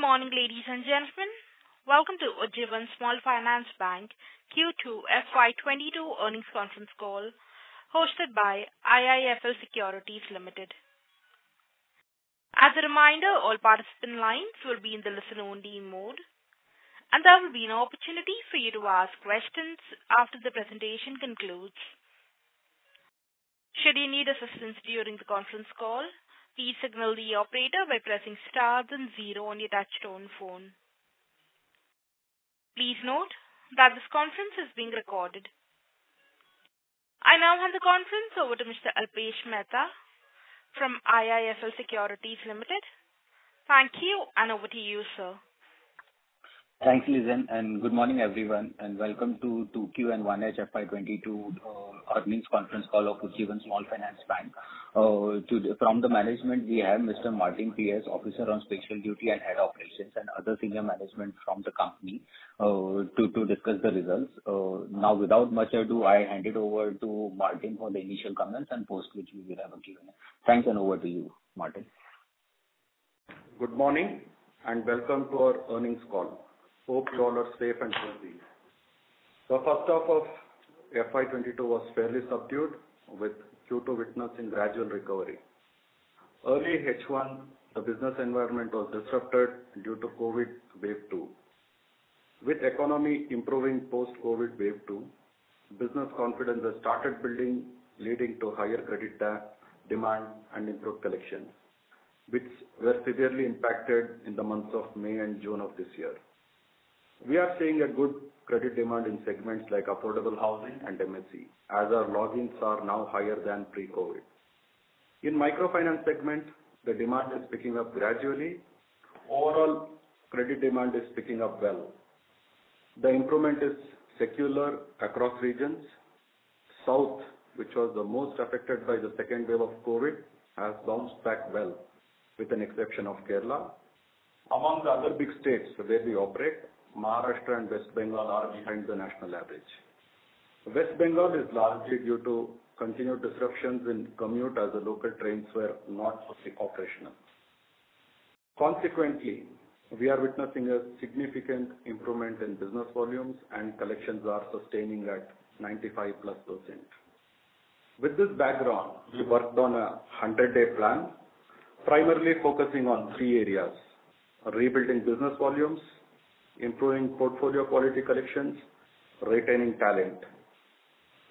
morning, ladies and gentlemen. Welcome to Ujjivan Small Finance Bank Q2 FY22 earnings conference call hosted by IIFL Securities Limited. As a reminder, all participant lines will be in the listen-only mode, and there will be an opportunity for you to ask questions after the presentation concludes. Should you need assistance during the conference call, please signal the operator by pressing star then 0 on your touchtone phone. Please note that this conference is being recorded. I now hand the conference over to Mr. Alpesh Mehta from IIFL Securities Limited. Thank you, and over to you, sir. Thanks, Lizanne, and good morning, everyone, and welcome to 2Q and 1H FY22 earnings conference call of Ujjivan Small Finance Bank. From the management, we have Mr. Martin P.S., Officer on Special Duty and Head Operations, and other senior management from the company to discuss the results. Now, without much ado, I hand it over to Martin for the initial comments, and post which we will have a Q&A. Thanks, and over to you, Martin. Good morning, and welcome to our earnings call. Hope you all are safe and healthy. The first half of FY22 was fairly subdued, with Q2 witnessing gradual recovery. Early H1, the business environment was disrupted due to COVID wave 2. With economy improving post-COVID wave 2, business confidence has started building, leading to higher credit demand and improved collections, which were severely impacted in the months of May and June of this year. We are seeing a good credit demand in segments like affordable housing and MSE, as our logins are now higher than pre-COVID. In microfinance segment, the demand is picking up gradually. Overall, credit demand is picking up well. The improvement is secular across regions. South, which was the most affected by the second wave of COVID, has bounced back well, with an exception of Kerala. Among the other big states where we operate, Maharashtra and West Bengal are behind the national average. West Bengal is largely due to continued disruptions in commute as the local trains were not fully operational. Consequently, we are witnessing a significant improvement in business volumes, and collections are sustaining at 95+%. With this background, we worked on a 100-day plan, primarily focusing on 3 areas: rebuilding business volumes, improving portfolio quality collections, retaining talent.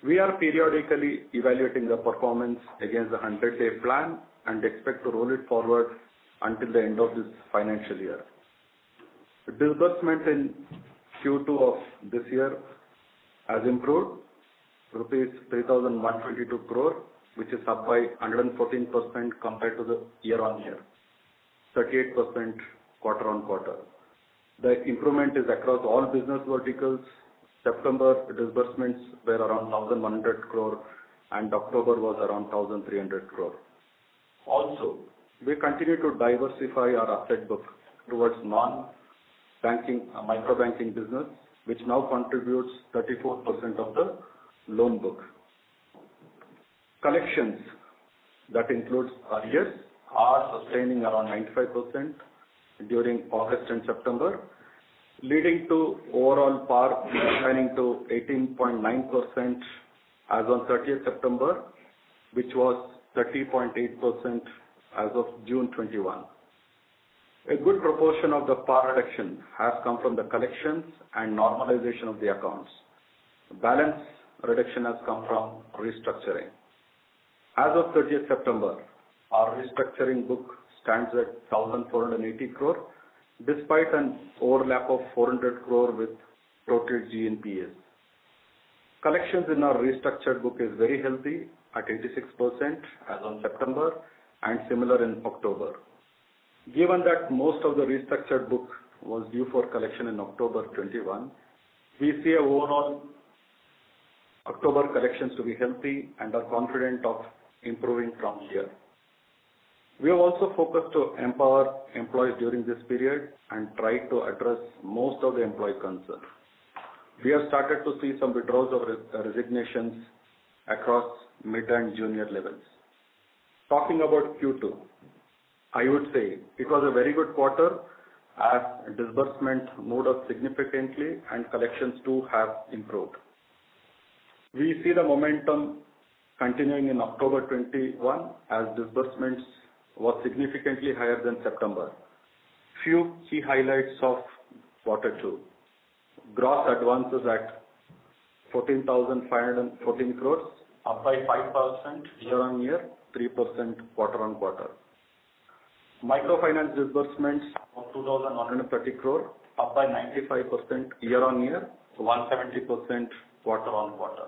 We are periodically evaluating the performance against the 100-day plan and expect to roll it forward until the end of this financial year. The disbursement in Q2 of this year has improved, rupees 3,122 crore, which is up by 114% compared to the year-on-year, 38% quarter-on-quarter. The improvement is across all business verticals. September disbursements were around 1,100 crore and October was around 1,300 crore. Also, we continue to diversify our asset book towards non-banking, micro-banking business, which now contributes 34% of the loan book. Collections, that includes arrears, are sustaining around 95% during August and September, leading to overall PAR declining to 18.9% as on 30th September, which was 30.8% as of June 21. A good proportion of the PAR reduction has come from the collections and normalization of the accounts. Balance reduction has come from restructuring. As of 30th September, our restructuring book stands at 1,480 crore, despite an overlap of 400 crore with total GNPAs. Collections in our restructured book is very healthy at 86% as on September and similar in October. Given that most of the restructured book was due for collection in October 21, we see overall October collections to be healthy and are confident of improving from here. We have also focused to empower employees during this period and try to address most of the employee concerns. We have started to see some withdrawals of resignations across mid and junior levels. Talking about Q2, I would say it was a very good quarter as disbursement moved up significantly and collections too have improved. We see the momentum continuing in October 21 as disbursements was significantly higher than September. Few key highlights of Q2. Gross advances at 14,514 crores, up by 5% year-on-year, 3% quarter-on-quarter. Microfinance disbursements of 2,130 crore, up by 95% year-on-year, 170% quarter-on-quarter.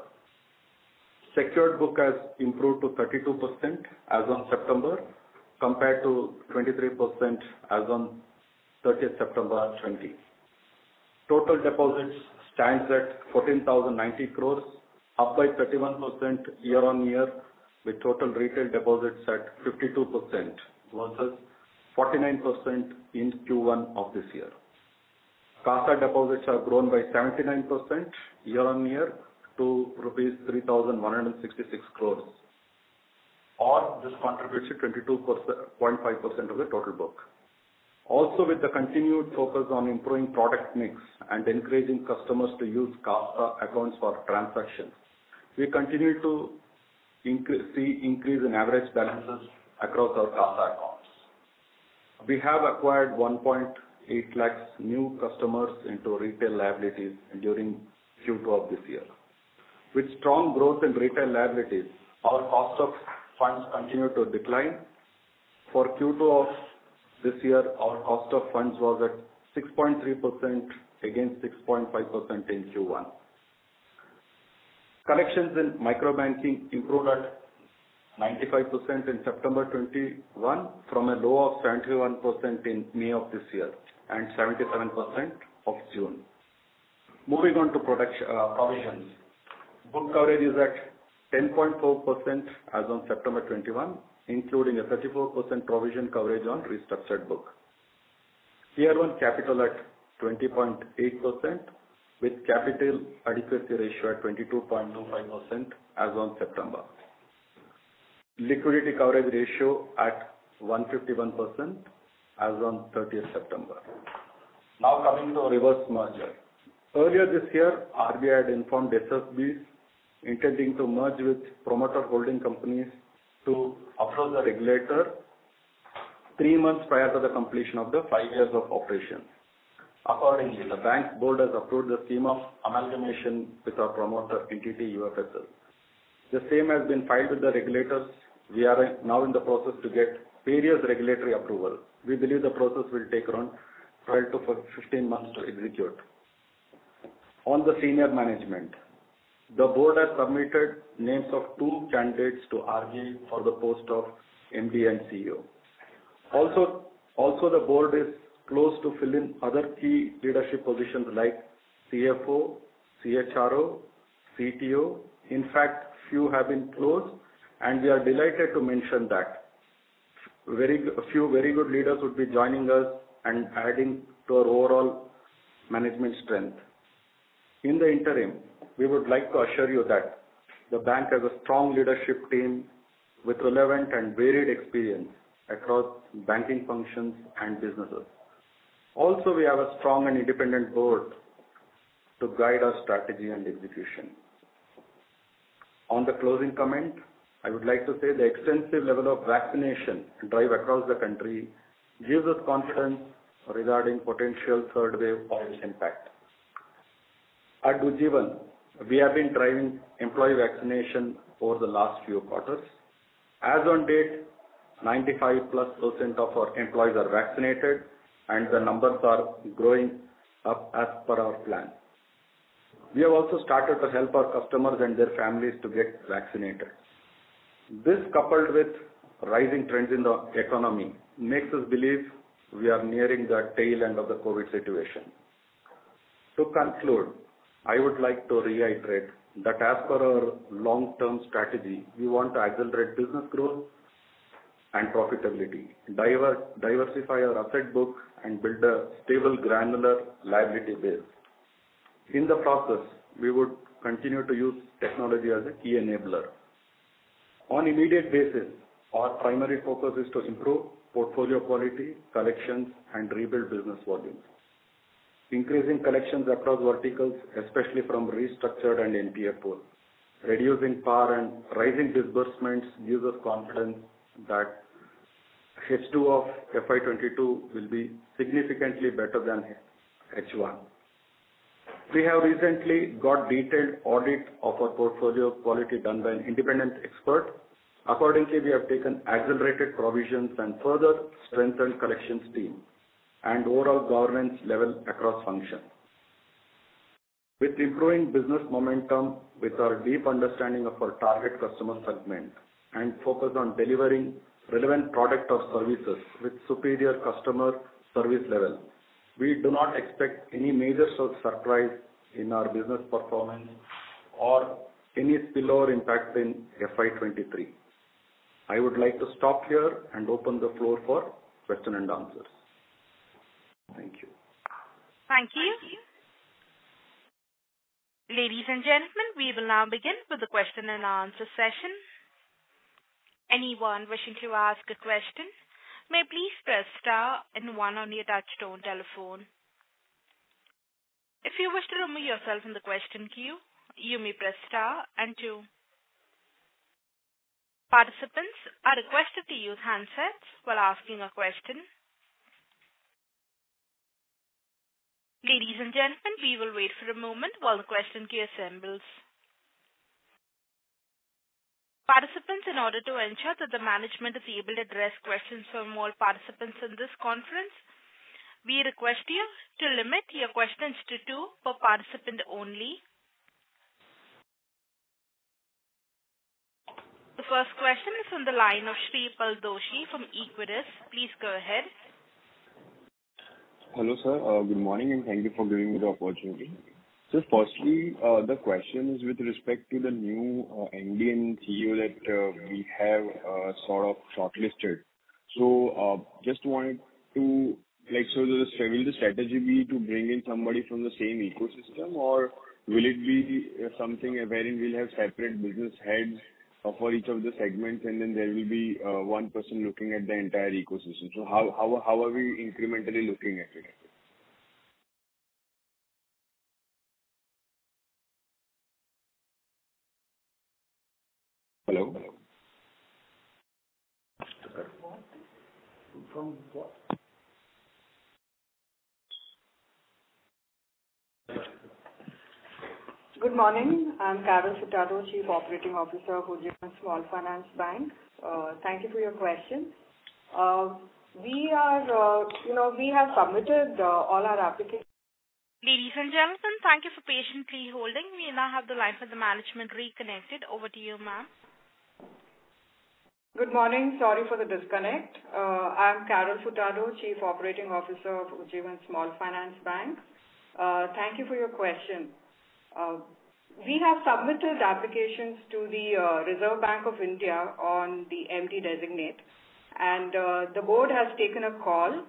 Secured book has improved to 32% as on September, compared to 23% as on 30th September 20. Total deposits stands at 14,090 crores, up by 31% year-on-year, with total retail deposits at 52% versus 49% in Q1 of this year. CASA deposits have grown by 79% year-on-year to rupees 3,166 crores, or this contributes to 22.5% of the total book. Also, with the continued focus on improving product mix and encouraging customers to use CASA accounts for transactions, we continue to see increase in average balances across our CASA accounts. We have acquired 1.8 lakhs new customers into retail liabilities during Q2 of this year. With strong growth in retail liabilities, our cost of funds continue to decline. For Q2 of this year, our cost of funds was at 6.3% against 6.5% in Q1. Collections in microbanking improved at 95% in September 21 from a low of 71% in May of this year and 77% of June. Moving on to provisions. Book coverage is at 10.4% as on September 21, including a 34% provision coverage on restructured book. Tier 1 capital at 20.8% with capital adequacy ratio at 22.25% as on September. Liquidity coverage ratio at 151% as on 30th September. Now coming to reverse merger. Earlier this year, RBI had informed SFBs intending to merge with promoter holding companies to approach the regulator 3 months prior to the completion of the 5 years of operation. Accordingly, the bank's board has approved the scheme of amalgamation with our promoter entity UFSL. The same has been filed with the regulators. We are now in the process to get various regulatory approval. We believe the process will take around 12 to 15 months to execute. On the senior management, the board has submitted names of 2 candidates to RBI for the post of MD and CEO. Also the board is close to fill in other key leadership positions like CFO, CHRO, CTO. In fact, few have been closed, and we are delighted to mention that a few very good leaders would be joining us and adding to our overall management strength. In the interim, we would like to assure you that the bank has a strong leadership team with relevant and varied experience across banking functions and businesses. Also, we have a strong and independent board to guide our strategy and execution. On the closing comment, I would like to say the extensive level of vaccination drive across the country gives us confidence regarding potential third wave or its impact. At Ujjivan, we have been driving employee vaccination over the last few quarters. As on date, 95+% of our employees are vaccinated, and the numbers are growing up as per our plan. We have also started to help our customers and their families to get vaccinated. This, coupled with rising trends in the economy, makes us believe we are nearing the tail end of the COVID situation. To conclude, I would like to reiterate that as per our long-term strategy, we want to accelerate business growth and profitability, diversify our asset book, and build a stable granular liability base. In the process, we would continue to use technology as a key enabler. On immediate basis, our primary focus is to improve portfolio quality, collections, and rebuild business volumes. Increasing collections across verticals, especially from restructured and NPA pool. Reducing PAR and rising disbursements gives us confidence that H2 of FY22 will be significantly better than H1. We have recently got detailed audit of our portfolio quality done by an independent expert. Accordingly, we have taken accelerated provisions and further strengthened collections team and overall governance level across functions. With improving business momentum, with our deep understanding of our target customer segment and focus on delivering relevant product or services with superior customer service level, we do not expect any major surprise in our business performance or any spillover impact in FY23. I would like to stop here and open the floor for question and answers. Thank you. Thank you. Ladies and gentlemen, we will now begin with the question and answer session. Anyone wishing to ask a question may please press star and 1 on your touchtone telephone. If you wish to remove yourself from the question queue, you may press star and 2. Participants are requested to use handsets while asking a question. Ladies and gentlemen, we will wait for a moment while the question queue assembles. Participants, in order to ensure that the management is able to address questions from all participants in this conference, we request you to limit your questions to 2 per participant only. The first question is from the line of Shreepal Doshi from Equirus. Please go ahead. Hello, sir. Good morning, and thank you for giving me the opportunity. So firstly, the question is with respect to the new MD and CEO that we have sort of shortlisted. So just wanted to, will the strategy be to bring in somebody from the same ecosystem, or will it be something wherein we'll have separate business heads for each of the segments, and then there will be one person looking at the entire ecosystem? So how are we incrementally looking at it? Hello? From what? Good morning. I'm Carol Furtado, Chief Operating Officer of Ujjivan Small Finance Bank. Thank you for your question. We have submitted all our applications. Ladies and gentlemen, thank you for patiently holding. We now have the line for the management reconnected. Over to you, ma'am. Good morning. Sorry for the disconnect. I'm Carol Furtado, Chief Operating Officer of Ujjivan Small Finance Bank. Thank you for your question. We have submitted applications to the Reserve Bank of India on the MD designate, and the board has taken a call.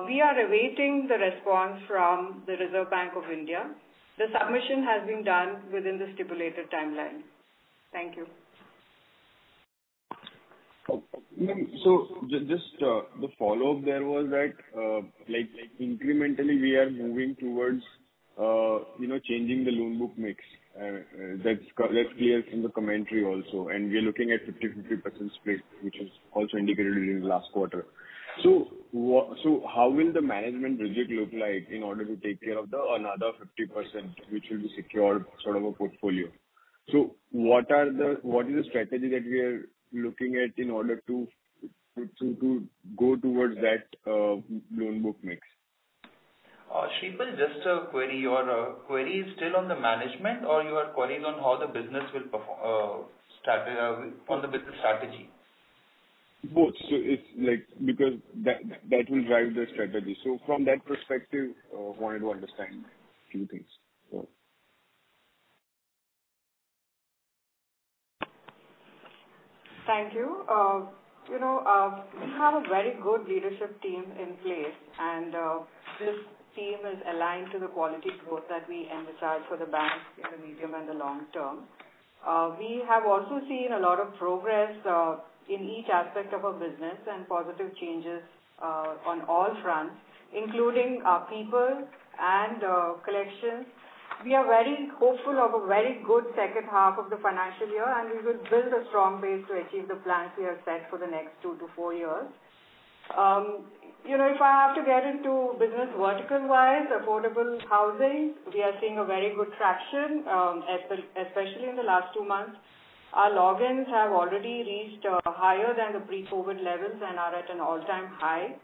We are awaiting the response from the Reserve Bank of India. The submission has been done within the stipulated timeline. Thank you. So just the follow-up there was that incrementally we are moving towards changing the loan book mix. That's clear from the commentary also, and we are looking at 50% split, which is also indicated in the last quarter. So how will the management rigid look like in order to take care of the another 50%, which will be secured sort of a portfolio? So what is the strategy that we are looking at in order to go towards that loan book mix? Shreepal, just a query. Your query is still on the management, or your query is on how the business will perform, on the business strategy? Both. So it's because that will drive the strategy. So from that perspective, wanted to understand a few things. So. Thank you. We have a very good leadership team in place, and this team is aligned to the quality growth that we envisage for the bank in the medium and the long term. We have also seen a lot of progress, in each aspect of our business and positive changes on all fronts, including our people and collections. We are very hopeful of a very good second half of the financial year, and we will build a strong base to achieve the plans we have set for the next 2 to 4 years. If I have to get into business vertical-wise, affordable housing, we are seeing a very good traction, especially in the last 2 months. Our logins have already reached higher than the pre-COVID levels and are at an all-time high.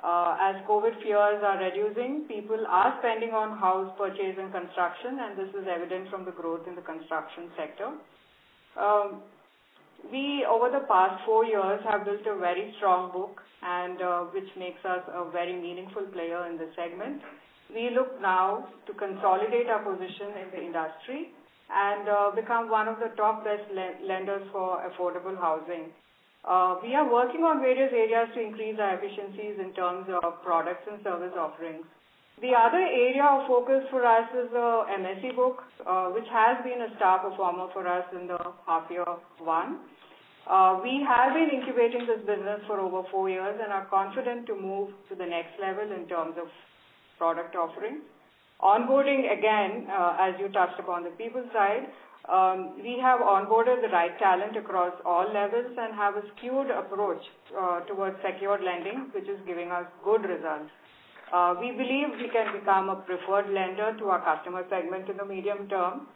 As COVID fears are reducing, people are spending on house purchase and construction, and this is evident from the growth in the construction sector. We, over the past 4 years, have built a very strong book, and which makes us a very meaningful player in this segment. We look now to consolidate our position in the industry and become one of the top best lenders for affordable housing. We are working on various areas to increase our efficiencies in terms of products and service offerings. The other area of focus for us is the MSE book, which has been a star performer for us in the half year one. We have been incubating this business for over 4 years and are confident to move to the next level in terms of product offerings. Onboarding, again, as you touched upon the people side, we have onboarded the right talent across all levels and have a skewed approach towards secured lending, which is giving us good results. We believe we can become a preferred lender to our customer segment in the medium term.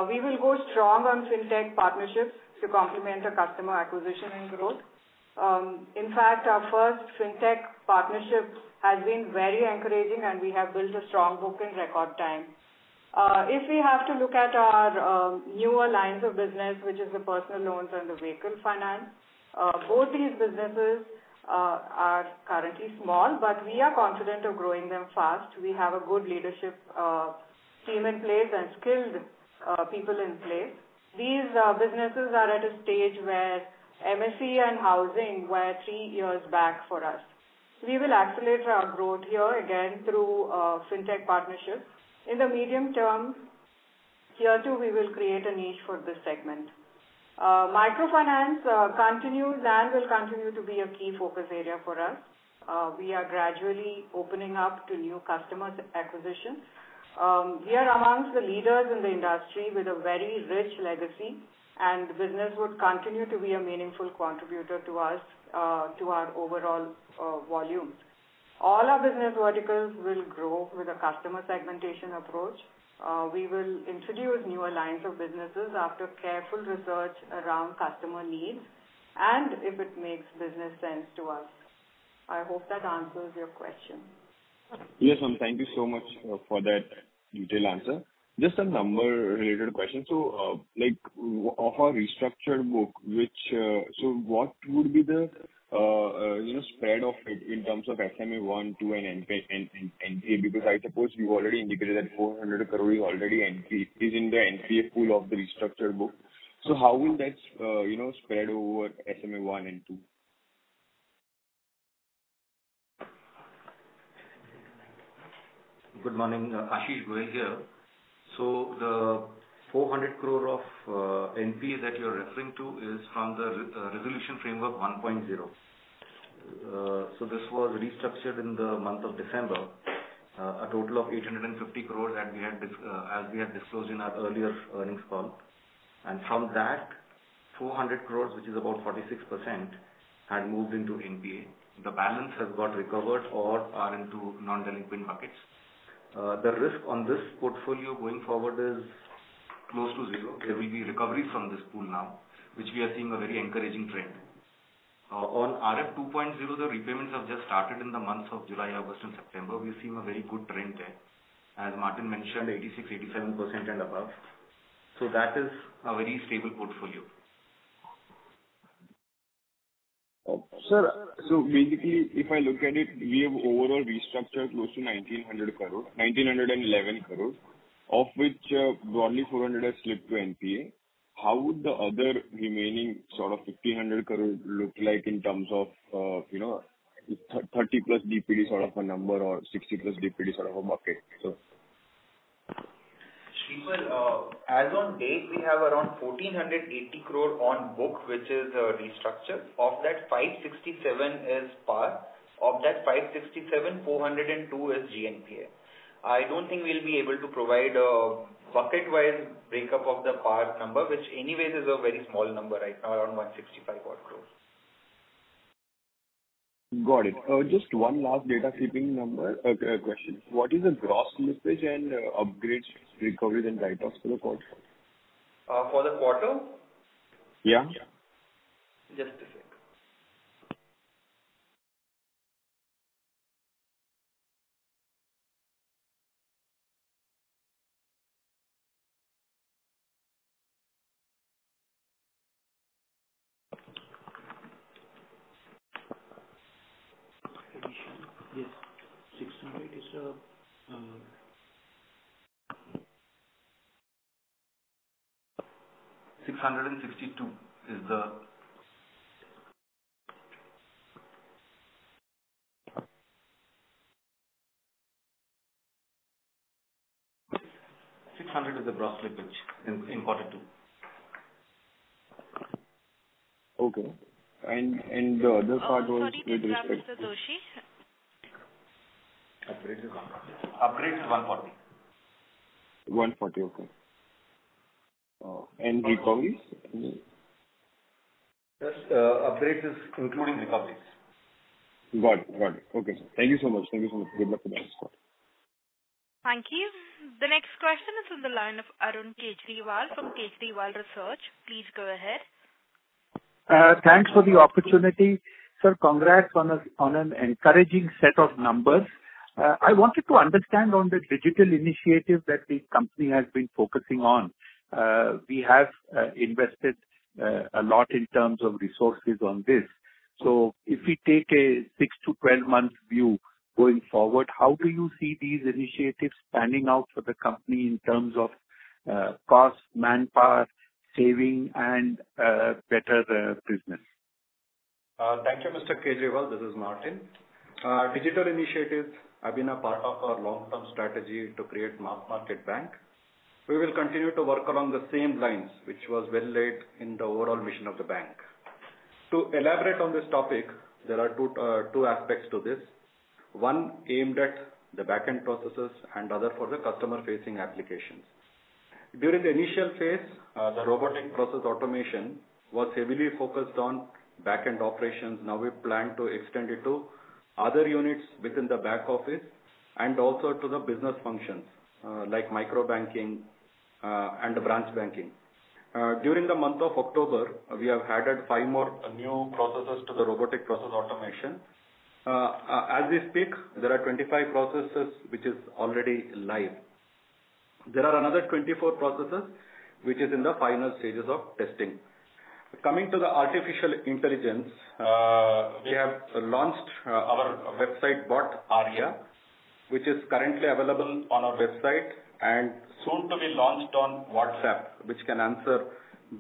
We will go strong on fintech partnerships to complement our customer acquisition and growth. In fact, our first fintech partnership has been very encouraging, and we have built a strong book in record time. If we have to look at our newer lines of business, which is the personal loans and the vehicle finance, both these businesses are currently small, but we are confident of growing them fast. We have a good leadership team in place and skilled people in place. These businesses are at a stage where MSE and housing were 3 years back for us. We will accelerate our growth here again through fintech partnerships. In the medium term, here too we will create a niche for this segment. Microfinance continues and will continue to be a key focus area for us. We are gradually opening up to new customer acquisition. We are amongst the leaders in the industry with a very rich legacy, and business would continue to be a meaningful contributor to us, to our overall volumes. All our business verticals will grow with a customer segmentation approach. We will introduce newer lines of businesses after careful research around customer needs and if it makes business sense to us. I hope that answers your question. Yes, ma'am. Thank you so much for that detailed answer. Just a number-related question. So, of our restructured book, what would be the spread of it in terms of SMA 1, 2, and NPA? Because I suppose you already indicated that 400 crore is already is in the NPA pool of the restructured book. So how will that spread over SMA 1 and 2? Good morning, Ashish Goel here. So the 400 crore of NPA that you're referring to is from the Resolution Framework 1.0. So this was restructured in the month of December, a total of 850 crores that we had as we had disclosed in our earlier earnings call. And from that, 400 crores, which is about 46%, had moved into NPA. The balance has got recovered or are into non-delinquent buckets. The risk on this portfolio going forward is close to zero. There will be recoveries from this pool now, which we are seeing a very encouraging trend. On RF 2.0, the repayments have just started in the months of July, August, and September. We're seeing a very good trend there. As Martin mentioned, 86-87% and above. So that is a very stable portfolio. Sir, so basically, if I look at it, we have overall restructured close to 1911 crores, of which broadly 400 has slipped to NPA. How would the other remaining sort of 1,500 crores look like in terms of 30 plus DPD sort of a number or 60 plus DPD sort of a bucket? So, Shreepal, as on date, we have around 1,480 crore on book, which is restructured. Of that, 567 is PAR. Of that 567, 402 is GNPA. I don't think we'll be able to provide a bucket-wise breakup of the PAR number, which anyways is a very small number right now, around 165 odd crores. Got it. Just one last data keeping number question. What is the gross slippage and upgrades, recoveries and write-offs for the quarter? For the quarter? Yeah. Just a sec. Yes, 600 is 662 is the 600 is the gross slippage in quarter two. Okay. And the other part was sorry to with interrupt, respect Mr. Doshi. Upgrades is 140. Upgrades is 140. 140, okay. And recoveries? Yes, upgrades is including recoveries. Got it. Okay, sir. Thank you so much. Good luck for the next quarter. Thank you. The next question is on the line of Arun Kejriwal from Kejriwal Research. Please go ahead. Thanks for the opportunity. Sir, congrats on an encouraging set of numbers. I wanted to understand on the digital initiative that the company has been focusing on. We have invested a lot in terms of resources on this. So if we take a 6 to 12 month view going forward, how do you see these initiatives panning out for the company in terms of cost, manpower, saving and better business? Thank you, Mr. Kejriwal. This is Martin. Digital initiatives have been a part of our long-term strategy to create mass market bank. We will continue to work along the same lines, which was well laid in the overall mission of the bank. To elaborate on this topic, there are two aspects to this. One aimed at the back-end processes and other for the customer-facing applications. During the initial phase, the robotic process automation was heavily focused on back-end operations. Now we plan to extend it to other units within the back office and also to the business functions like micro banking and branch banking. During the month of October, we have added 5 more new processes to the robotic process automation. As we speak, there are 25 processes which is already live. There are another 24 processes which is in the final stages of testing. Coming to the artificial intelligence, we have launched our website bot Arya, which is currently available on our website and soon to be launched on WhatsApp, which can answer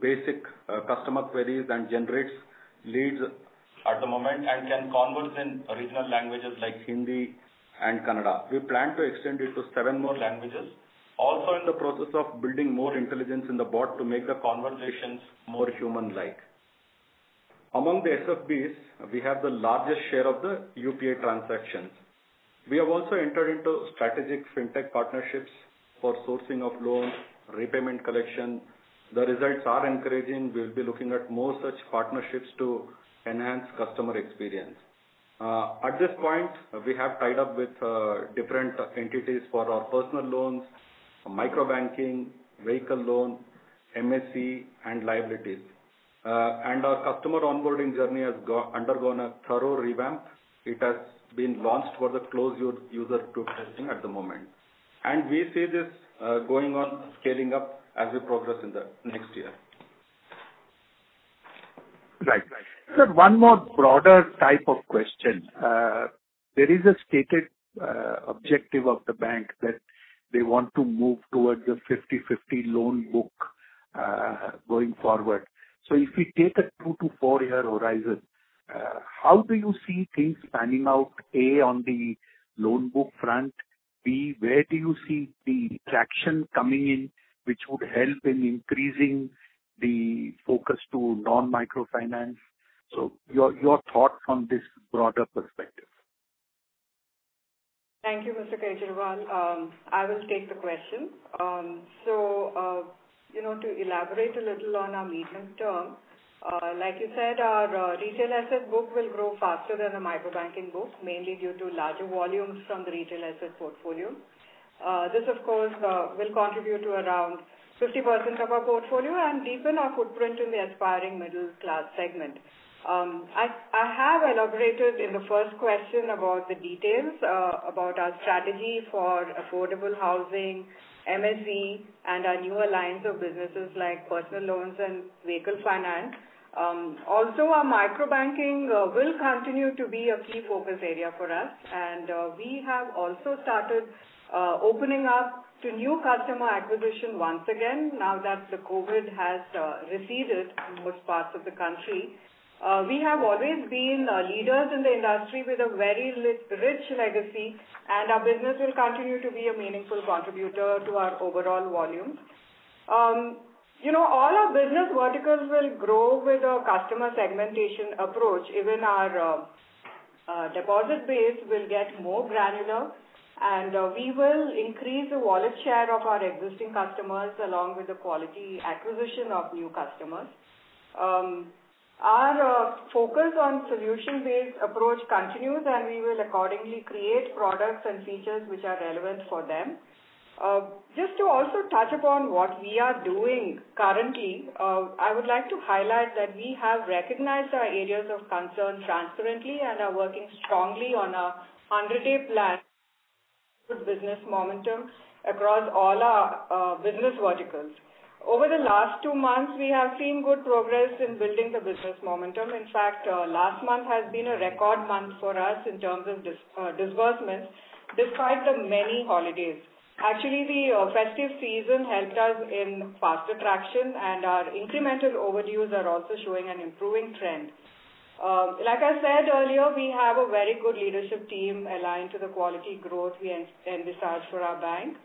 basic customer queries and generates leads at the moment and can converse in regional languages like Hindi and Kannada. We plan to extend it to 7 more languages. Also in the process of building more intelligence in the bot to make the conversations more human-like. Among the SFBs, we have the largest share of the UPI transactions. We have also entered into strategic fintech partnerships for sourcing of loans, repayment collection. The results are encouraging. We will be looking at more such partnerships to enhance customer experience. At this point, we have tied up with different entities for our personal loans, micro banking, vehicle loan, MSE and liabilities. And our customer onboarding journey has undergone a thorough revamp. It has been launched for the closed user group testing at the moment. And we see this going on scaling up as we progress in the next year. Right. Sir, one more broader type of question. There is a stated objective of the bank that they want to move towards a 50-50 loan book going forward. So if we take a 2 to 4 year horizon, how do you see things panning out, A, on the loan book front, B, where do you see the traction coming in, which would help in increasing the focus to non-microfinance? So your thoughts on this broader perspective. Thank you, Mr. Kejriwal. I will take the question. To elaborate a little on our medium term, like you said, our retail asset book will grow faster than the microbanking book, mainly due to larger volumes from the retail asset portfolio. This, of course, will contribute to around 50% of our portfolio and deepen our footprint in the aspiring middle class segment. I have elaborated in the first question about the details about our strategy for affordable housing, MSE, and our newer lines of businesses like personal loans and vehicle finance. Also, our microbanking will continue to be a key focus area for us, and we have also started opening up to new customer acquisition once again, now that the COVID has receded in most parts of the country. We have always been leaders in the industry with a very rich legacy, and our business will continue to be a meaningful contributor to our overall volumes. All our business verticals will grow with a customer segmentation approach. Even our deposit base will get more granular, and we will increase the wallet share of our existing customers along with the quality acquisition of new customers. Our focus on solution-based approach continues, and we will accordingly create products and features which are relevant for them. Just to also touch upon what we are doing currently, I would like to highlight that we have recognized our areas of concern transparently and are working strongly on a 100-day plan with business momentum across all our business verticals. Over the last 2 months, we have seen good progress in building the business momentum. In fact, last month has been a record month for us in terms of disbursements, despite the many holidays. Actually, the festive season helped us in faster traction, and our incremental overdues are also showing an improving trend. Like I said earlier, we have a very good leadership team aligned to the quality growth we envisage for our bank.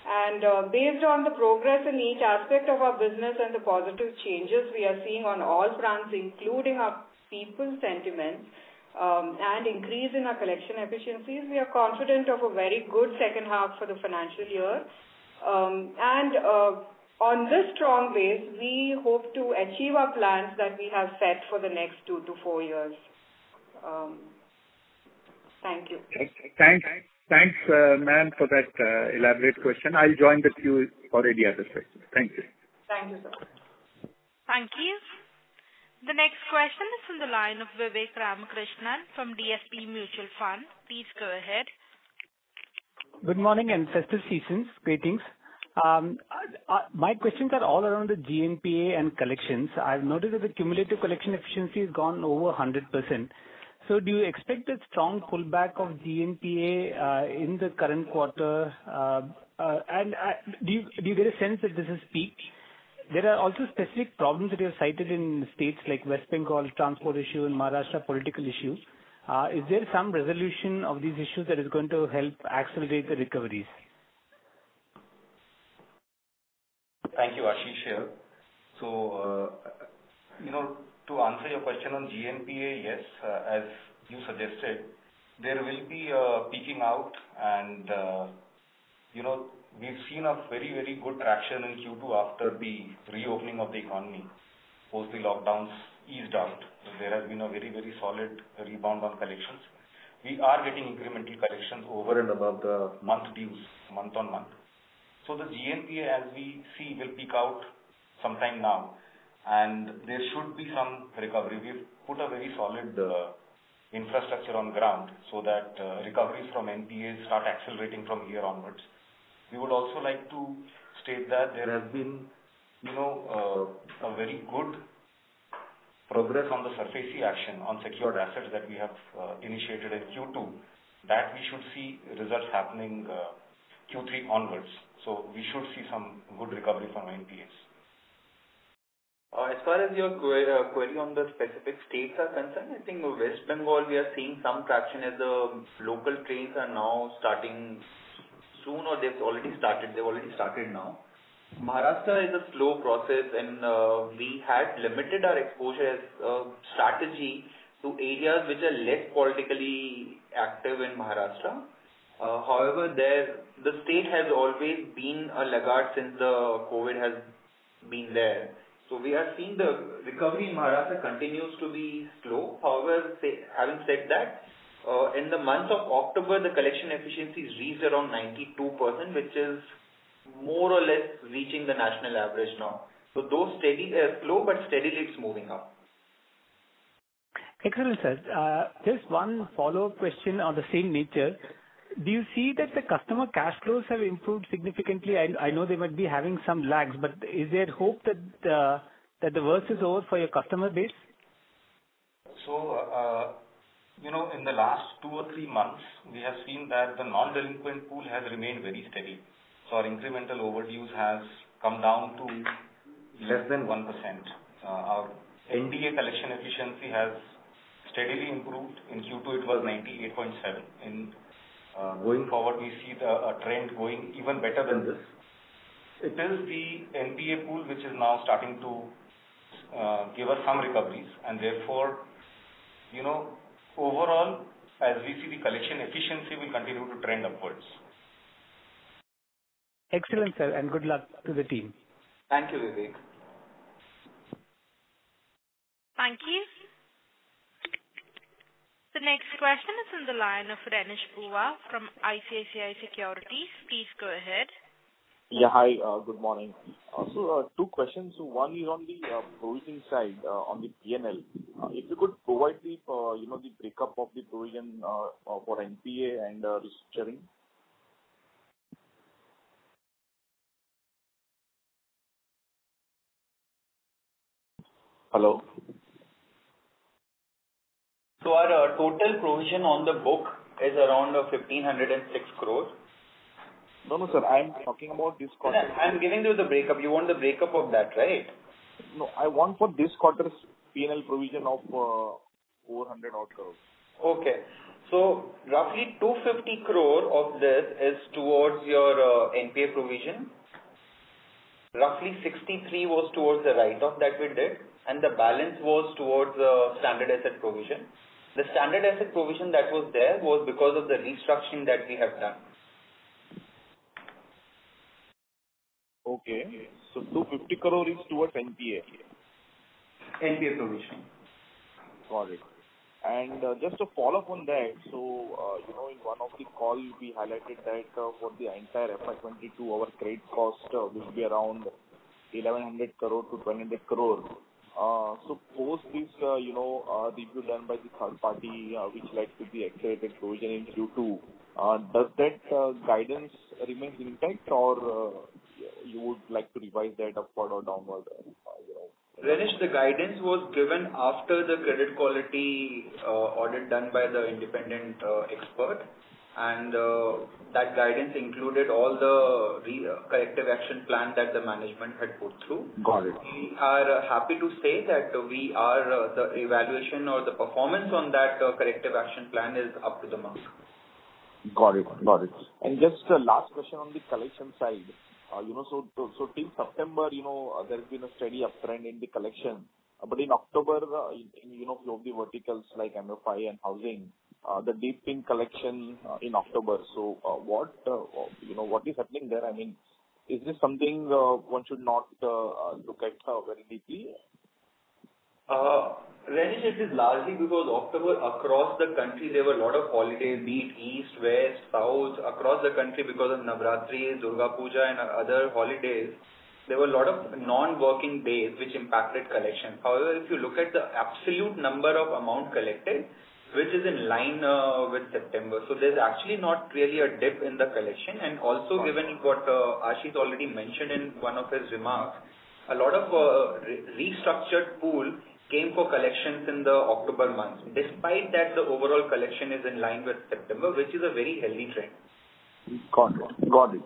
And based on the progress in each aspect of our business and the positive changes we are seeing on all fronts, including our people sentiments and increase in our collection efficiencies, we are confident of a very good second half for the financial year. On this strong base, we hope to achieve our plans that we have set for the next 2 to 4 years. Thank you. Thanks, ma'am, for that elaborate question. I'll join the queue for any other questions. Thank you. Thank you, sir. Thank you. The next question is from the line of Vivek Ramakrishnan from DSP Mutual Fund. Please go ahead. Good morning and festive seasons. Greetings. My questions are all around the GNPA and collections. I've noticed that the cumulative collection efficiency has gone over 100%. So do you expect a strong pullback of GNPA in the current quarter? Do you get a sense that this is peaked? There are also specific problems that you have cited in states like West Bengal, transport issue, and Maharashtra political issues. Is there some resolution of these issues that is going to help accelerate the recoveries? Thank you, Ashish here. So, to answer your question on GNPA, yes, as you suggested, there will be a peaking out, and we've seen a very, very good traction in Q2 after the reopening of the economy. Post the lockdowns eased out, there has been a very, very solid rebound on collections. We are getting incremental collections over and above the month dues, month on month. So the GNPA, as we see, will peak out sometime now, and there should be some recovery. We've put a very solid infrastructure on ground so that recoveries from NPAs start accelerating from here onwards. We would also like to state that there has been, a very good progress on the SARFAESI action on secured assets that we have initiated in Q2, that we should see results happening Q3 onwards. So we should see some good recovery from NPAs. As far as your query on the specific states are concerned, I think West Bengal we are seeing some traction as the local trains are now starting soon or they've already started. They've already started now. Maharashtra is a slow process, and we had limited our exposure as a strategy to areas which are less politically active in Maharashtra. However, the state has always been a laggard since the COVID has been there. So we are seeing the recovery in Maharashtra continues to be slow. However, having said that, in the month of October, the collection efficiency is reached around 92%, which is more or less reaching the national average now. So though slow, but steadily it's moving up. Excellent, sir. Just one follow-up question on the same nature. Do you see that the customer cash flows have improved significantly? I know they might be having some lags, but is there hope that the worst is over for your customer base? So, in the last 2 or 3 months, we have seen that the non-delinquent pool has remained very steady. So our incremental overdues has come down to less than 1%. Our NDA collection efficiency has steadily improved. In Q2, it was 98.7. In going forward, we see a trend going even better than this. It is the NPA pool which is now starting to give us some recoveries, and therefore, overall, as we see, the collection efficiency will continue to trend upwards. Excellent, sir, and good luck to the team. Thank you, Vivek. Thank you. The next question is on the line of Renish Bhuva from ICICI Securities. Please go ahead. Yeah, hi, good morning. So, 2 questions. So one is on the provisioning side, on the P&L. If you could provide the, the breakup of the provision for NPA and restructuring. Hello? So our total provision on the book is around 1,506 crores. No, sir, I'm talking about this quarter. I'm giving you the breakup. You want the breakup of that, right? No, I want for this quarter's P&L provision of 400 odd crores. Okay. So roughly 250 crore of this is towards your NPA provision. Roughly 63 was towards the write-off that we did, and the balance was towards standard asset provision. The standard asset provision that was there was because of the restructuring that we have done. Okay. So 250 crore is towards NPA. NPA provision. Got it. And just to follow up on that, so, in one of the calls we highlighted that for the entire FY22, our credit cost will be around 1100 crore to 1200 crore. So post this, review done by the third party, which led to the accelerated provision in Q2, does that guidance remain intact, or you would like to revise that upward or downward? Renish, the guidance was given after the credit quality audit done by the independent expert, and that guidance included all the corrective action plan that the management had put through. Got it. We are happy to say that we are the evaluation or the performance on that corrective action plan is up to the mark. Got it. And just last question on the collection side. So till September, there has been a steady uptrend in the collection. But in October, in few of the verticals like MFI and housing, the dip in collection in October. So what is happening there? I mean, is this something one should not look at very deeply? Renish, it is largely because October across the country there were a lot of holidays, be it east, west, south, across the country because of Navratri, Durga Puja and other holidays. There were a lot of non-working days which impacted collection. However, if you look at the absolute number of amount collected, which is in line with September. So there's actually not really a dip in the collection. And also given what Ashish already mentioned in one of his remarks, a lot of restructured pool came for collections in the October month. Despite that, the overall collection is in line with September, which is a very healthy trend. Got it.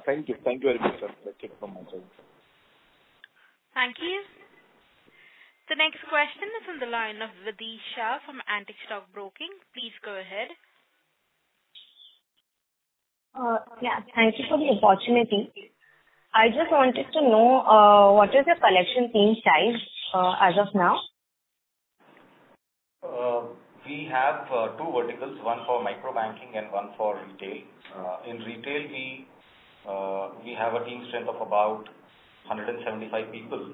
Thank you very much, sir. That's it from my side. Thank you. The next question is on the line of Vidhi Shah from Antique Stock Broking. Please go ahead. Yeah, thank you for the opportunity. I just wanted to know what is the collection team size as of now? We have two verticals, one for micro banking and one for retail. In retail, we have a team strength of about 175 people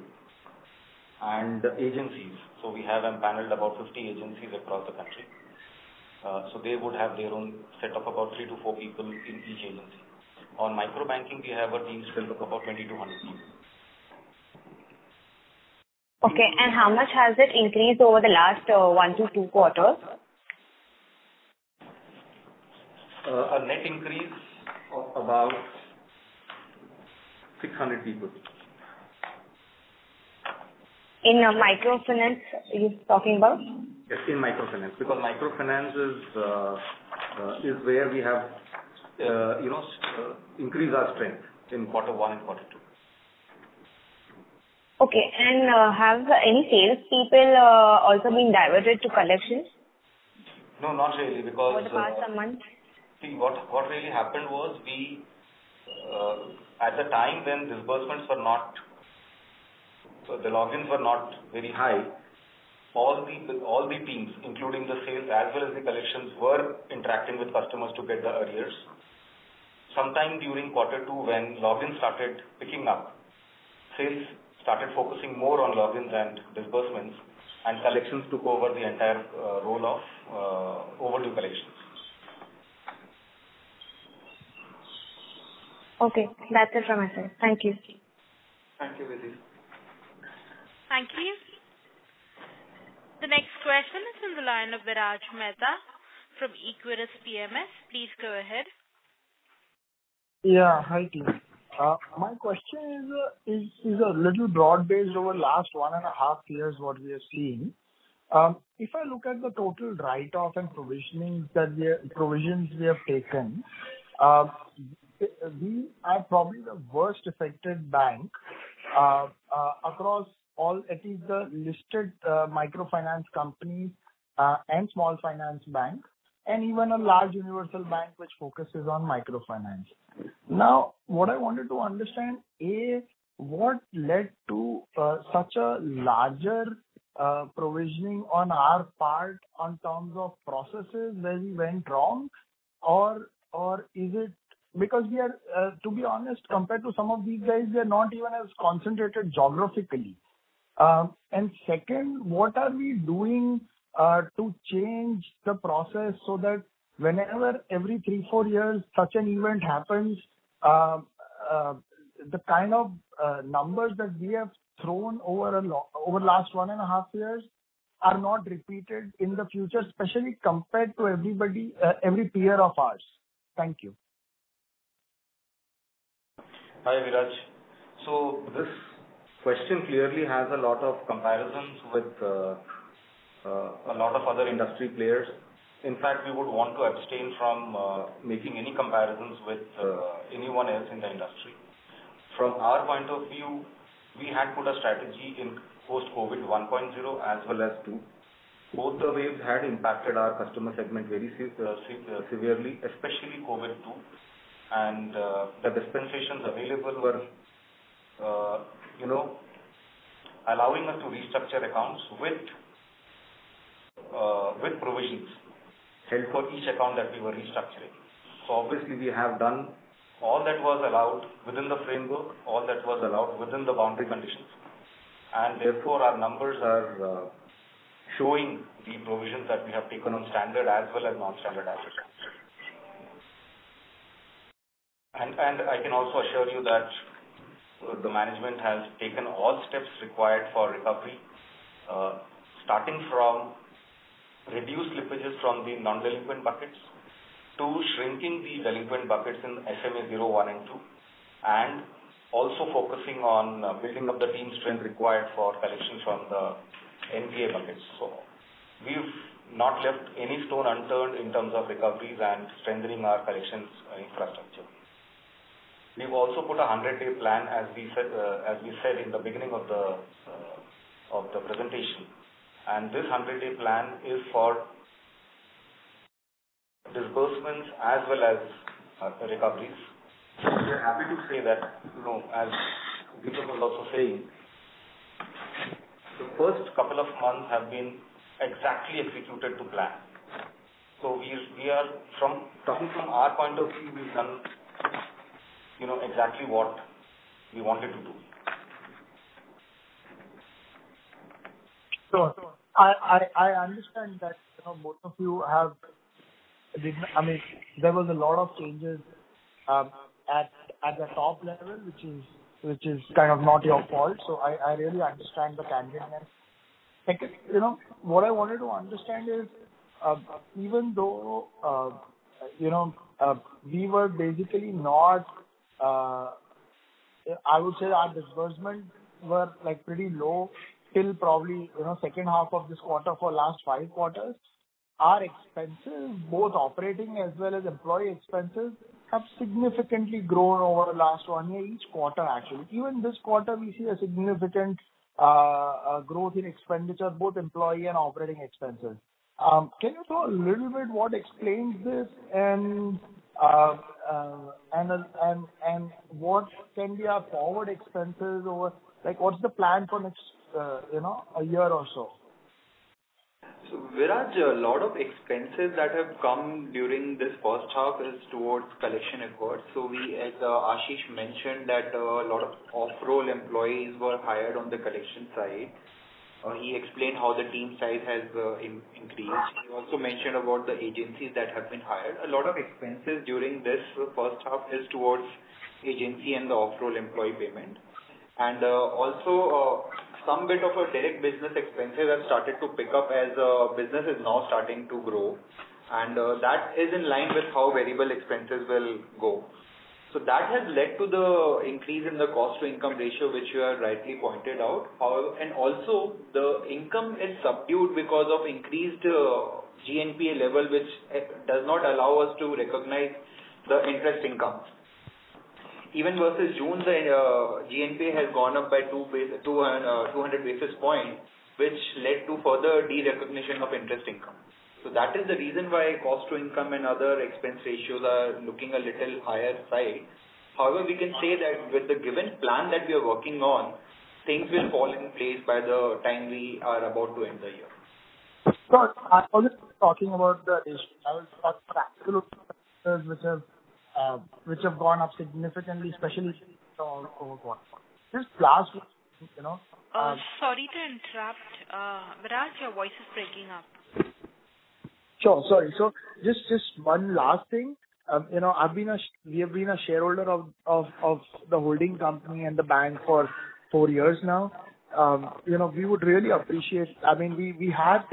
and agencies. So we have empaneled about 50 agencies across the country. So they would have their own set of about 3 to 4 people in each agency. On micro banking, we have a team strength of about 2,200 people. Okay, and how much has it increased over the last 1 to 2 quarters? A net increase of about 600 people. In microfinance, you're talking about? Yes, in microfinance, because microfinance is where we have, increased our strength in quarter 1 and quarter 2. Okay, and have any sales people also been diverted to collections? No, not really, because over the past month. See, what really happened was we at the time when disbursements were not, so the logins were not very high. All the teams, including the sales as well as the collections, were interacting with customers to get the arrears. Sometime during quarter 2, when logins started picking up, sales started focusing more on logins and disbursements, and collections took over the entire role of overdue collections. Okay, that's it from my side. Thank you. Thank you, Vidhi. Thank you. The next question is from the line of Viraj Mehta from Equirus PMS. Please go ahead. Yeah, hi team. My question is a little broad-based over last 1.5 years, what we are seeing. If I look at the total write-off and provisions we have taken, we are probably the worst affected bank across all, at least the listed microfinance companies and small finance bank, and even a large universal bank which focuses on microfinance. Now, what I wanted to understand, what led to such a larger provisioning on our part on terms of processes where we went wrong, or is it because we are, to be honest, compared to some of these guys, we are not even as concentrated geographically. And second, what are we doing to change the process so that whenever every 3-4 years such an event happens, the kind of numbers that we have thrown over last 1.5 years are not repeated in the future, especially compared to every peer of ours? Thank you. Hi, Viraj. So this question clearly has a lot of comparisons with a lot of other industry players. In fact, we would want to abstain from making any comparisons with anyone else in the industry. From our point of view, we had put a strategy in post-COVID 1.0 as well as 2. Both the waves had impacted our customer segment very severely, especially COVID 2. And the dispensations available were, allowing us to restructure accounts with provisions held for each account that we were restructuring. So obviously we have done all that was allowed within the framework, all that was allowed within the boundary conditions, and therefore our numbers are showing the provisions that we have taken on standard as well as non-standard assets. And I can also assure you that the management has taken all steps required for recovery, starting from reduced slippages from the non-delinquent buckets to shrinking the delinquent buckets in SMA 0, 1 and 2, and also focusing on building up the team strength required for collections from the NPA buckets. So we've not left any stone unturned in terms of recoveries and strengthening our collections infrastructure. We've also put a 100-day plan, as we said in the beginning of the presentation, and this 100-day plan is for disbursements as well as recoveries. We are happy to say that, as Deepak was also saying, the first couple of months have been exactly executed to plan. So we are talking from our point of view, we've done, exactly what we wanted to do. So I understand that both of you have. There was a lot of changes at the top level, which is kind of not your fault. So I really understand the candidness. What I wanted to understand is, even though we were basically not, I would say our disbursement were like pretty low till probably second half of this quarter for last 5 quarters. Our expenses, both operating as well as employee expenses, have significantly grown over the last 1 year, each quarter actually. Even this quarter, we see a significant growth in expenditure, both employee and operating expenses. Can you talk a little bit what explains this and what can be our forward expenses over, like what's the plan for next, a year or so? So Viraj, a lot of expenses that have come during this first half is towards collection efforts. So we, as Ashish mentioned, that a lot of off-roll employees were hired on the collection side. He explained how the team size has increased. He also mentioned about the agencies that have been hired. A lot of expenses during this first half is towards agency and the off-roll employee payment. And also some bit of a direct business expenses have started to pick up as business is now starting to grow. And that is in line with how variable expenses will go. So that has led to the increase in the cost to income ratio, which you have rightly pointed out. And also the income is subdued because of increased GNPA level, which does not allow us to recognize the interest income. Even versus June, the GNPA has gone up by 200 basis points, which led to further de-recognition of interest income. So that is the reason why cost to income and other expense ratios are looking a little higher side. However, we can say that with the given plan that we are working on, things will fall in place by the time we are about to end the year. So I was talking about the issue. I was talking about absolute factors which have gone up significantly, especially over quarter. Just last week, sorry to interrupt. Viraj, your voice is breaking up. Sure, sorry. So just one last thing. We have been a shareholder of the holding company and the bank for 4 years now. We would really appreciate. We had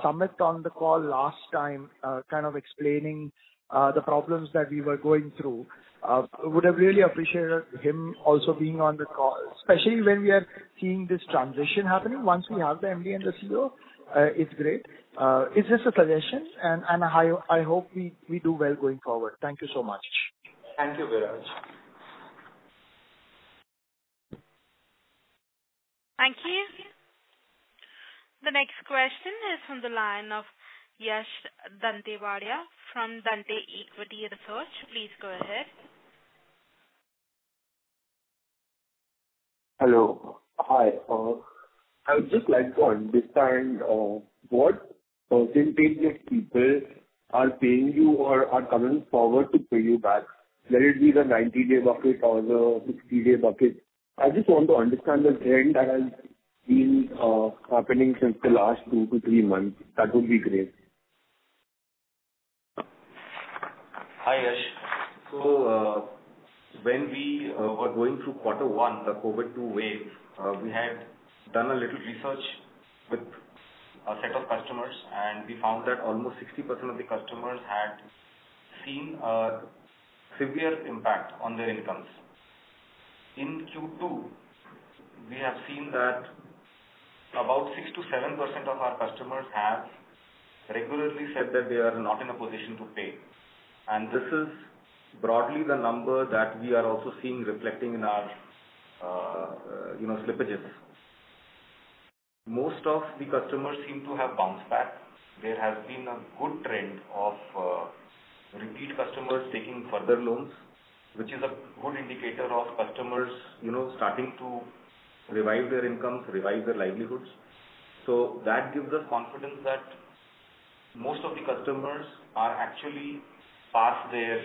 Sumit on the call last time, kind of explaining the problems that we were going through. Would have really appreciated him also being on the call, especially when we are seeing this transition happening. Once we have the MD and the CEO, it's great. It's just a suggestion, and I hope we do well going forward. Thank you so much. Thank you, Viraj. Thank you. The next question is from the line of Yash Dantewadia from Dante Equity Research. Please go ahead. Hello. Hi. I would just like to understand what percentage of people are paying you or are coming forward to pay you back, whether it be the 90-day bucket or the 60-day bucket. I just want to understand the trend that has been happening since the last 2 to 3 months. That would be great. Hi, Yash. So, when we were going through quarter 1, the COVID-2 wave, we had done a little research with a set of customers, and we found that almost 60% of the customers had seen a severe impact on their incomes. In Q2, we have seen that about 6 to 7% of our customers have regularly said that they are not in a position to pay. And this is broadly the number that we are also seeing reflecting in our slippages. Most of the customers seem to have bounced back. There has been a good trend of repeat customers taking further loans, which is a good indicator of customers, starting to revive their incomes, revive their livelihoods. So that gives us confidence that most of the customers are actually past their,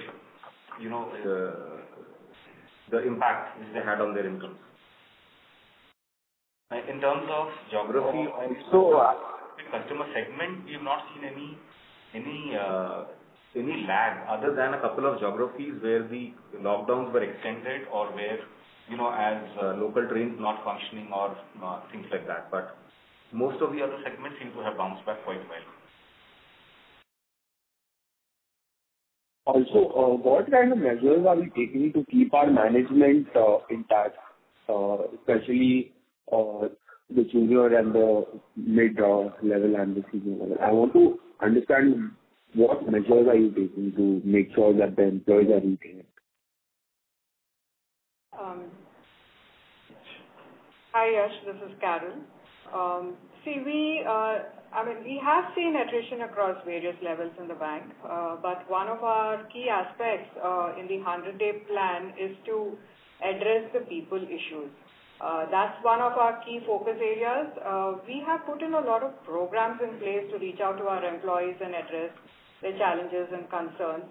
the impact which they had on their incomes. In terms of geography, customer segment, we have not seen any lag other than a couple of geographies where the lockdowns were extended or where, as local trains not functioning or things like that. But most of the other segments seem to have bounced back quite well. Also, what kind of measures are we taking to keep our management intact, especially the junior and the mid level and the senior level? I want to understand what measures are you taking to make sure that the employees are retained? Hi Yash, this is Carol. We have seen attrition across various levels in the bank, but one of our key aspects in the 100-day plan is to address the people issues. That's one of our key focus areas. We have put in a lot of programs in place to reach out to our employees and address their challenges and concerns.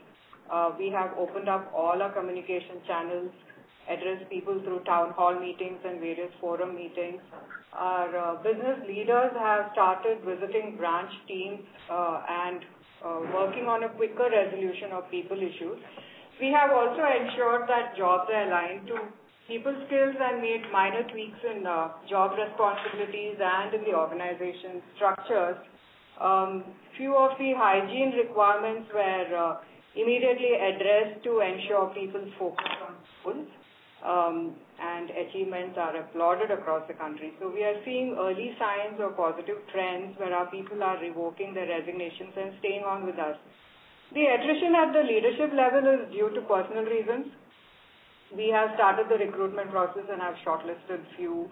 We have opened up all our communication channels, address people through town hall meetings and various forum meetings. Our business leaders have started visiting branch teams and working on a quicker resolution of people issues. We have also ensured that jobs are aligned to people skills and made minor tweaks in job responsibilities and in the organization structures. Few of the hygiene requirements were immediately addressed to ensure people's focus on schools. And achievements are applauded across the country. So we are seeing early signs of positive trends where our people are revoking their resignations and staying on with us. The attrition at the leadership level is due to personal reasons. We have started the recruitment process and have shortlisted few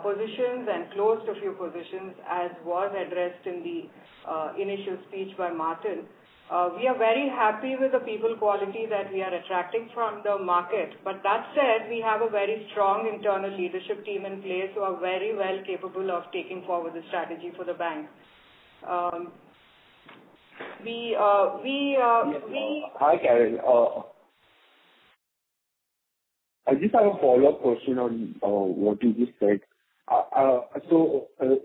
positions and closed a few positions, as was addressed in the initial speech by Martin. We are very happy with the people quality that we are attracting from the market. But that said, we have a very strong internal leadership team in place who are very well capable of taking forward the strategy for the bank. Hi, Karen. I just have a follow-up question on what you just said.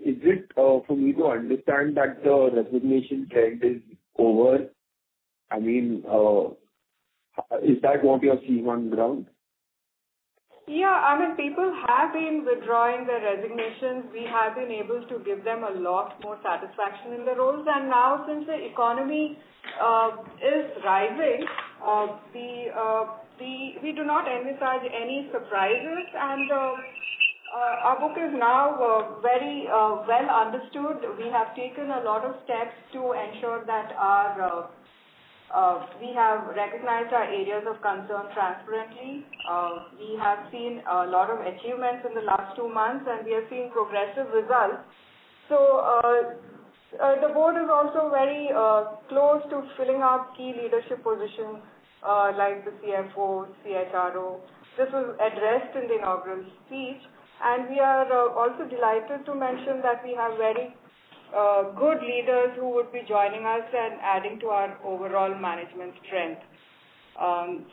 Is it for me to understand that the resignation trend is over? I mean, is that what you're seeing on the ground? Yeah, people have been withdrawing their resignations. We have been able to give them a lot more satisfaction in the roles. And now, since the economy is rising, we do not envisage any surprises. And our book is now very well understood. We have taken a lot of steps to ensure that we have recognized our areas of concern transparently. We have seen a lot of achievements in the last 2 months, and we are seeing progressive results. So the board is also very close to filling up key leadership positions like the CFO, CHRO. This was addressed in the inaugural speech. And we are also delighted to mention that we have very good leaders who would be joining us and adding to our overall management strength.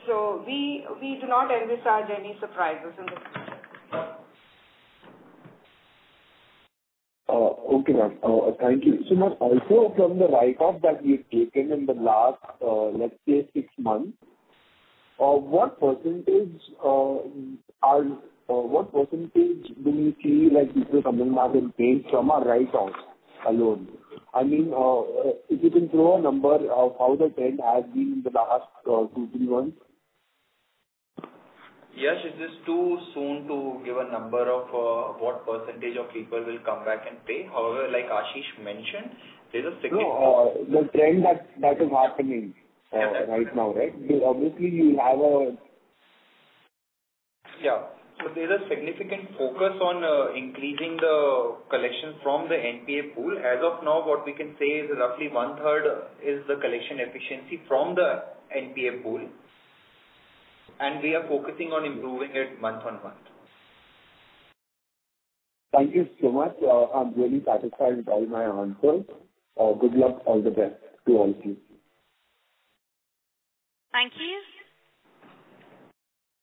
So we do not envisage any surprises in the future. Okay, ma'am. Thank you. So now also from the write-off that we've taken in the last, let's say 6 months, what percentage do we see like people coming back and paying from our write-offs alone? I mean, if you can throw a number of how the trend has been in the last 2-3 months. Yes, it is too soon to give a number of what percentage of people will come back and pay. However, like Ashish mentioned, there is a significant... the trend that is happening right now, right? Obviously, you have a... Yeah. So there is a significant focus on increasing the collection from the NPA pool. As of now, what we can say is roughly 1/3 is the collection efficiency from the NPA pool, and we are focusing on improving it month on month. Thank you so much. I'm really satisfied with all my answers. Good luck, all the best to all of you. Thank you.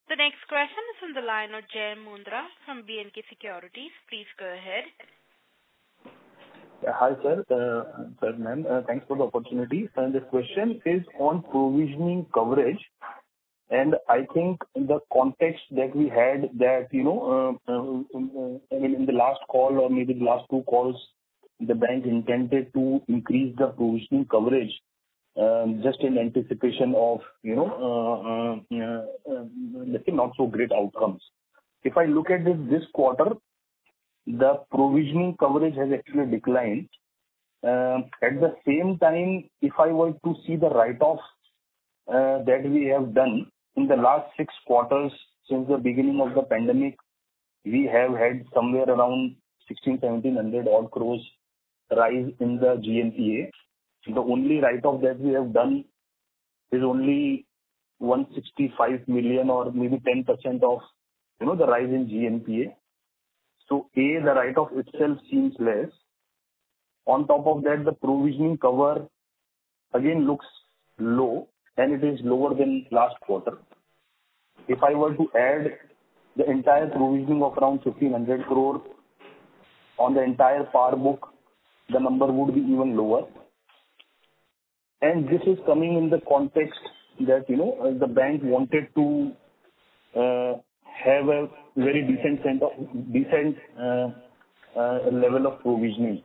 The next question is from the line of Jay Mundra from B&K Securities. Please go ahead. Hi, sir. Sir, ma'am, thanks for the opportunity. The question is on provisioning coverage. And I think in the context that we had that, in the last call or maybe the last two calls, the bank intended to increase the provisioning coverage just in anticipation of, let's say, not so great outcomes. If I look at this quarter, the provisioning coverage has actually declined. At the same time, if I were to see the write-off that we have done in the last 6 quarters since the beginning of the pandemic, we have had somewhere around 1,700 odd crores rise in the GNPA. The only write-off that we have done is only 165 million or maybe 10% of, the rise in GNPA. So the write-off itself seems less. On top of that, the provisioning cover again looks low, and it is lower than last quarter. If I were to add the entire provisioning of around 1,500 crore on the entire PAR book, the number would be even lower. And this is coming in the context that, the bank wanted to have a very decent level of provisioning.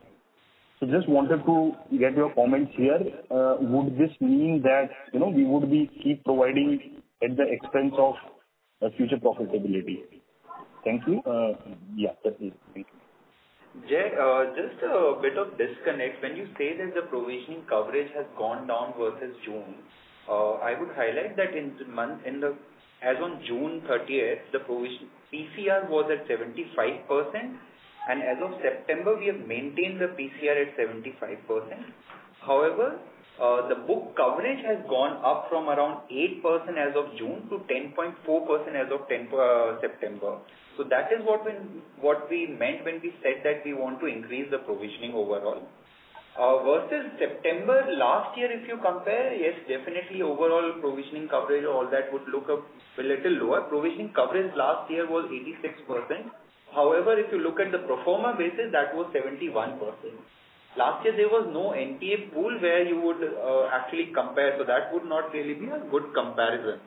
So just wanted to get your comments here. Would this mean that, we would be keep providing at the expense of future profitability? Thank you. That's it. Thank you. Jay, just a bit of disconnect. When you say that the provisioning coverage has gone down versus June, I would highlight that as on June 30th, the provision PCR was at 75%, and as of September, we have maintained the PCR at 75%. However, the book coverage has gone up from around 8% as of June to 10.4% as of September. So that is what we meant when we said that we want to increase the provisioning overall. Versus September last year, if you compare, yes, definitely overall provisioning coverage, all that would look a little lower. Provisioning coverage last year was 86%. However, if you look at the pro forma basis, that was 71%. Last year, there was no NPA pool where you would actually compare, so that would not really be a good comparison.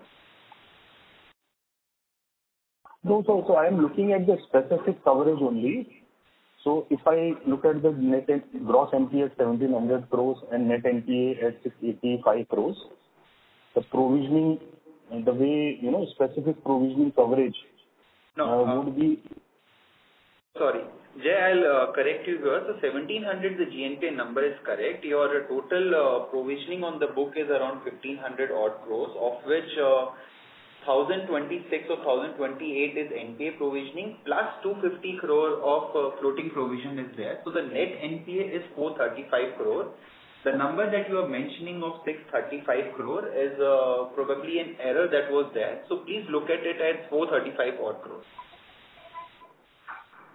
No, so I am looking at the specific coverage only. So if I look at the gross NPA at 1,700 crores and net NPA at 685 crores, the provisioning, the way, specific provisioning coverage would be... Sorry. Jay, I'll correct you here. So 1,700, the GNPA number is correct. Your total provisioning on the book is around 1,500 odd crores, of which 1,026 or 1,028 is NPA provisioning, plus 250 crore of floating provision is there. So the net NPA is 435 crore. The number that you are mentioning of 635 crore is probably an error that was there. So please look at it as 435 odd crores.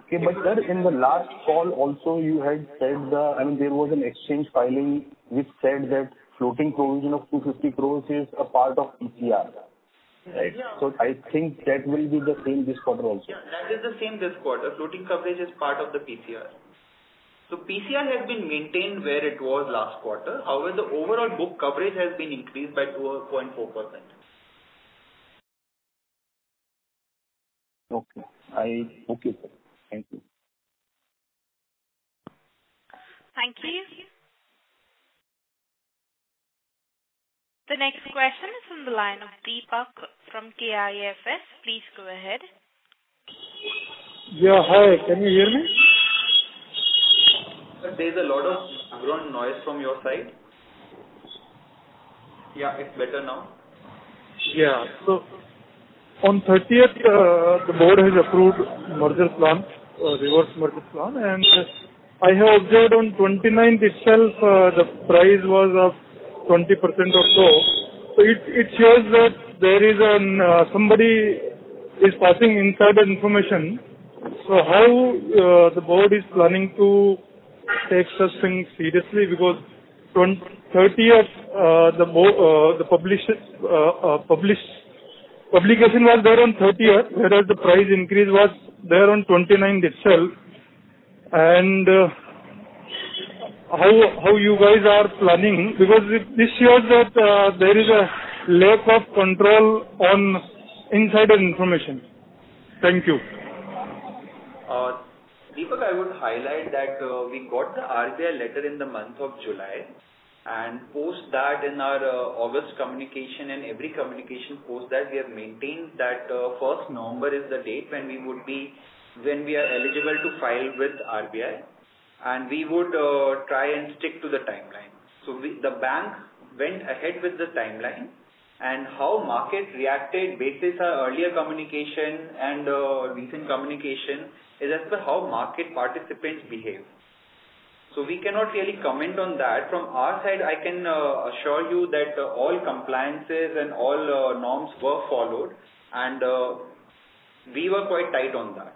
Okay, but sir, in the last call also you had said there was an exchange filing which said that floating provision of 250 crores is a part of PCR. Right. Yeah. So I think that will be the same this quarter also. Yeah, that is the same this quarter. Floating coverage is part of the PCR. So PCR has been maintained where it was last quarter. However, the overall book coverage has been increased by 2.4%. Okay, sir. Thank you. Thank you. The next question is from the line of Deepak from KIFS. Please go ahead. Yeah, hi. Can you hear me? There's a lot of background noise from your side. Yeah, it's better now. Yeah. So on 30th, the board has approved merger plan, reverse merger plan, and I have observed on 29th itself the price was of 20% or so. So it shows that there is somebody is passing insider information. So how the board is planning to take such things seriously? Because 30th the publication was there on 30th, whereas the price increase was there on 29th itself. And how you guys are planning, because this shows that there is a lack of control on insider information. Thank you. Deepak, I would highlight that we got the RBI letter in the month of July, and post that in our August communication and every communication post that, we have maintained that 1st November is the date when we are eligible to file with RBI, and we would try and stick to the timeline. So the bank went ahead with the timeline, and how market reacted basis our earlier communication and recent communication is as per how market participants behave. So we cannot really comment on that. From our side, I can assure you that all compliances and all norms were followed, and we were quite tight on that.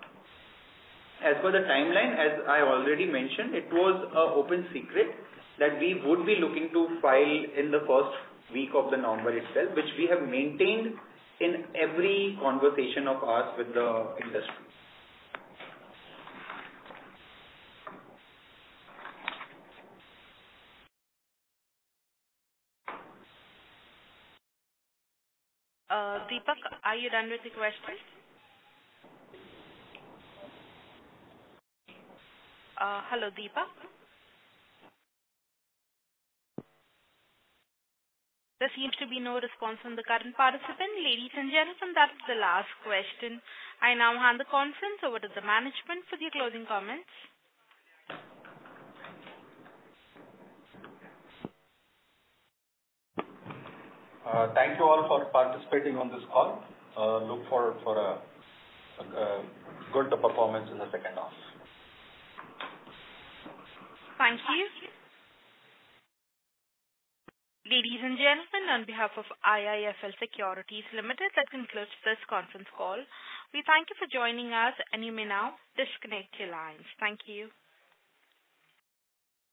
As per the timeline, as I already mentioned, it was an open secret that we would be looking to file in the first week of the November itself, which we have maintained in every conversation of ours with the industry. Deepak, are you done with the question? Hello, Deepak. There seems to be no response from the current participant. Ladies and gentlemen, that's the last question. I now hand the conference over to the management for their closing comments. Thank you all for participating on this call. Look forward for a good performance in the second half. Thank you. Ladies and gentlemen, on behalf of IIFL Securities Limited, that concludes this conference call. We thank you for joining us, and you may now disconnect your lines. Thank you.